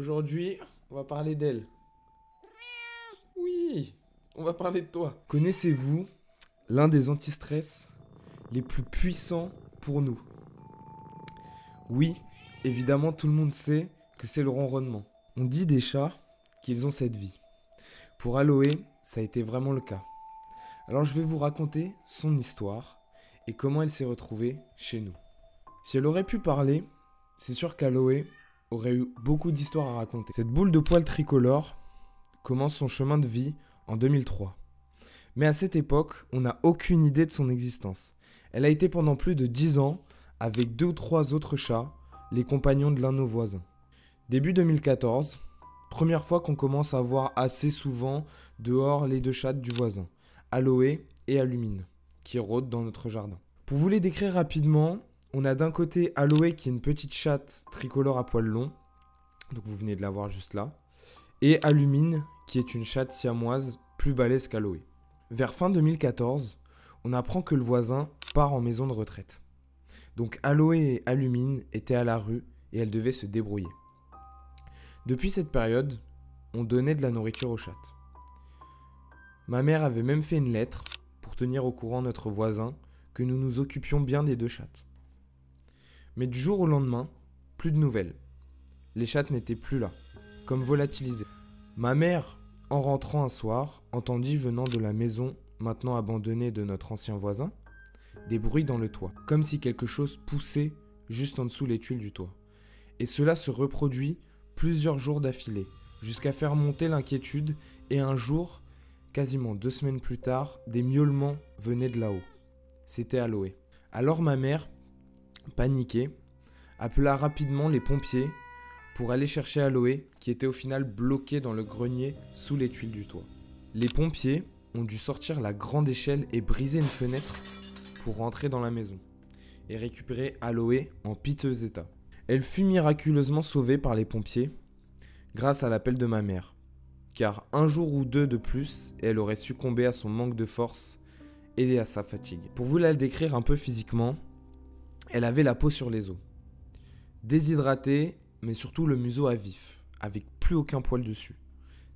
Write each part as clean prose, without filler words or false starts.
Aujourd'hui, on va parler d'elle. Oui, on va parler de toi. Connaissez-vous l'un des antistress les plus puissants pour nous? Oui, évidemment, tout le monde sait que c'est le ronronnement. On dit des chats qu'ils ont cette vie. Pour Aloé, ça a été vraiment le cas. Alors je vais vous raconter son histoire et comment elle s'est retrouvée chez nous. Si elle aurait pu parler, c'est sûr qu'Aloé aurait eu beaucoup d'histoires à raconter. Cette boule de poils tricolore commence son chemin de vie en 2003. Mais à cette époque, on n'a aucune idée de son existence. Elle a été pendant plus de 10 ans avec 2 ou 3 autres chats, les compagnons de l'un de nos voisins. Début 2014, première fois qu'on commence à voir assez souvent dehors les 2 chats du voisin, Aloé et Alumine, qui rôdent dans notre jardin. Pour vous les décrire rapidement, on a d'un côté Aloé qui est une petite chatte tricolore à poils longs, donc vous venez de la voir juste là, et Alumine qui est une chatte siamoise plus balèze qu'Aloé. Vers fin 2014, on apprend que le voisin part en maison de retraite. Donc Aloé et Alumine étaient à la rue et elles devaient se débrouiller. Depuis cette période, on donnait de la nourriture aux chattes. Ma mère avait même fait une lettre pour tenir au courant notre voisin que nous nous occupions bien des 2 chattes. Mais du jour au lendemain, plus de nouvelles. Les chattes n'étaient plus là, comme volatilisées. Ma mère, en rentrant un soir, entendit venant de la maison maintenant abandonnée de notre ancien voisin, des bruits dans le toit, comme si quelque chose poussait juste en dessous les tuiles du toit. Et cela se reproduit plusieurs jours d'affilée, jusqu'à faire monter l'inquiétude, et un jour, quasiment 2 semaines plus tard, des miaulements venaient de là-haut. C'était Aloé. Alors ma mère, paniquée, appela rapidement les pompiers pour aller chercher Aloé, qui était au final bloqué dans le grenier sous les tuiles du toit. Les pompiers ont dû sortir la grande échelle et briser une fenêtre pour rentrer dans la maison et récupérer Aloé en piteux état. Elle fut miraculeusement sauvée par les pompiers grâce à l'appel de ma mère, car un jour ou 2 de plus, elle aurait succombé à son manque de force et à sa fatigue. Pour vous la décrire un peu physiquement, elle avait la peau sur les os, déshydratée, mais surtout le museau à vif, avec plus aucun poil dessus,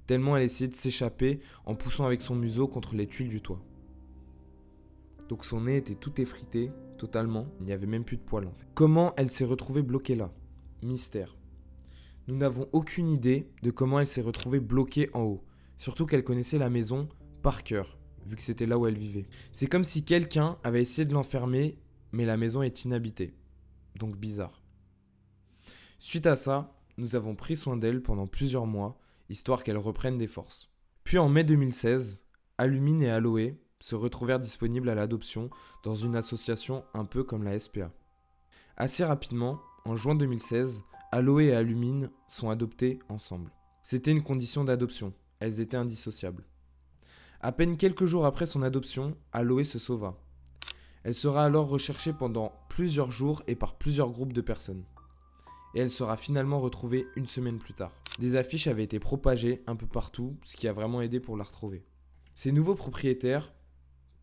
tellement elle essayait de s'échapper en poussant avec son museau contre les tuiles du toit. Donc son nez était tout effrité, totalement, il n'y avait même plus de poils en fait. Comment elle s'est retrouvée bloquée là? Mystère. Nous n'avons aucune idée de comment elle s'est retrouvée bloquée en haut, surtout qu'elle connaissait la maison par cœur, vu que c'était là où elle vivait. C'est comme si quelqu'un avait essayé de l'enfermer, mais la maison est inhabitée. Donc bizarre. Suite à ça, nous avons pris soin d'elle pendant plusieurs mois, histoire qu'elle reprenne des forces. Puis en mai 2016, Alumine et Aloé se retrouvèrent disponibles à l'adoption dans une association un peu comme la SPA. Assez rapidement, en juin 2016, Aloé et Alumine sont adoptés ensemble. C'était une condition d'adoption, elles étaient indissociables. À peine quelques jours après son adoption, Aloé se sauva. Elle sera alors recherchée pendant plusieurs jours et par plusieurs groupes de personnes. Et elle sera finalement retrouvée une semaine plus tard. Des affiches avaient été propagées un peu partout, ce qui a vraiment aidé pour la retrouver. Ses nouveaux propriétaires,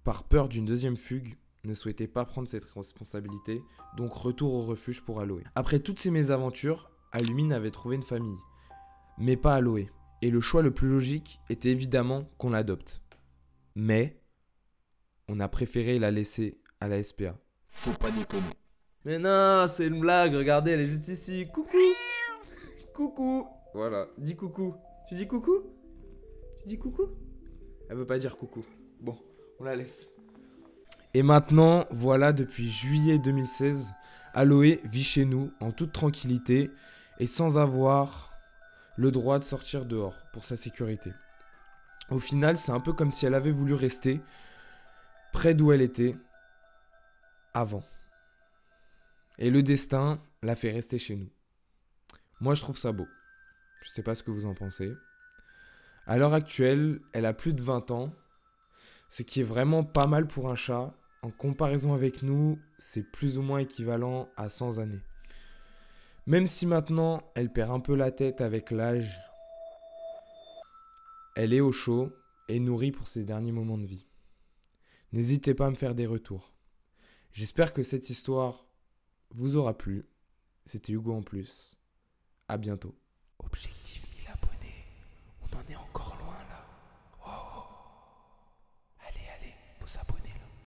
par peur d'une deuxième fugue, ne souhaitaient pas prendre cette responsabilité, donc retour au refuge pour Aloé. Après toutes ces mésaventures, Alumine avait trouvé une famille, mais pas Aloé. Et le choix le plus logique était évidemment qu'on l'adopte. Mais on a préféré la laisser à la SPA. Faut pas déconner. Mais non, c'est une blague, regardez, elle est juste ici. Coucou. Coucou. Voilà, dis coucou. Tu dis coucou? Tu dis coucou? Elle veut pas dire coucou. Bon, on la laisse. Et maintenant, voilà, depuis juillet 2016, Aloé vit chez nous en toute tranquillité et sans avoir le droit de sortir dehors pour sa sécurité. Au final, c'est un peu comme si elle avait voulu rester près d'où elle était avant. Et le destin l'a fait rester chez nous. Moi, je trouve ça beau. Je sais pas ce que vous en pensez. À l'heure actuelle, elle a plus de 20 ans, ce qui est vraiment pas mal pour un chat. En comparaison avec nous, c'est plus ou moins équivalent à 100 années. Même si maintenant, elle perd un peu la tête avec l'âge, elle est au chaud et nourrie pour ses derniers moments de vie. N'hésitez pas à me faire des retours. J'espère que cette histoire vous aura plu. C'était Hugo en plus. À bientôt. Objectif.